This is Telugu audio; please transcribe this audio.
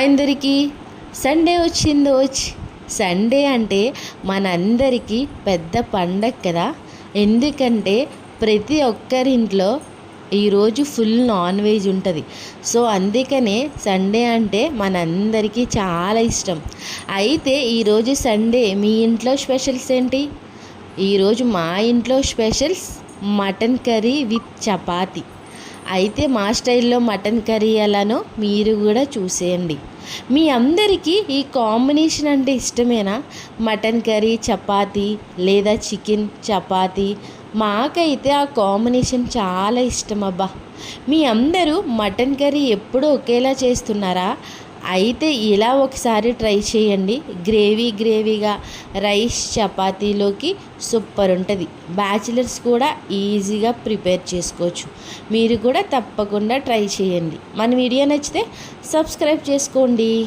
అందరికీ సండే వచ్చిందోచ్. సండే అంటే మనందరికీ పెద్ద పండగ కదా. ఎందుకంటే ప్రతి ఒక్కరింట్లో ఈరోజు ఫుల్ నాన్ వెజ్ ఉంటుంది. సో అందుకనే సండే అంటే మనందరికీ చాలా ఇష్టం. అయితే ఈరోజు సండే మీ ఇంట్లో స్పెషల్స్ ఏంటి? ఈరోజు మా ఇంట్లో specials mutton curry with chapati. అయితే మా స్టైల్లో మటన్ కర్రీ ఎలానో మీరు కూడా చూసేయండి. మీ అందరికీ ఈ కాంబినేషన్ అంటే ఇష్టమేనా? మటన్ కర్రీ చపాతీ లేదా చికెన్ చపాతీ. మాకైతే ఆ కాంబినేషన్ చాలా ఇష్టం అబ్బా. మీ అందరూ మటన్ కర్రీ ఎప్పుడూ ఒకేలా చేస్తున్నారా? అయితే ఇలా ఒకసారి ట్రై చేయండి. గ్రేవీగా రైస్ చపాతీలోకి సూపర్ ఉంటుంది. బ్యాచిలర్స్ కూడా ఈజీగా ప్రిపేర్ చేసుకోవచ్చు. మీరు కూడా తప్పకుండా ట్రై చేయండి. మన వీడియో నచ్చితే సబ్స్క్రైబ్ చేసుకోండి.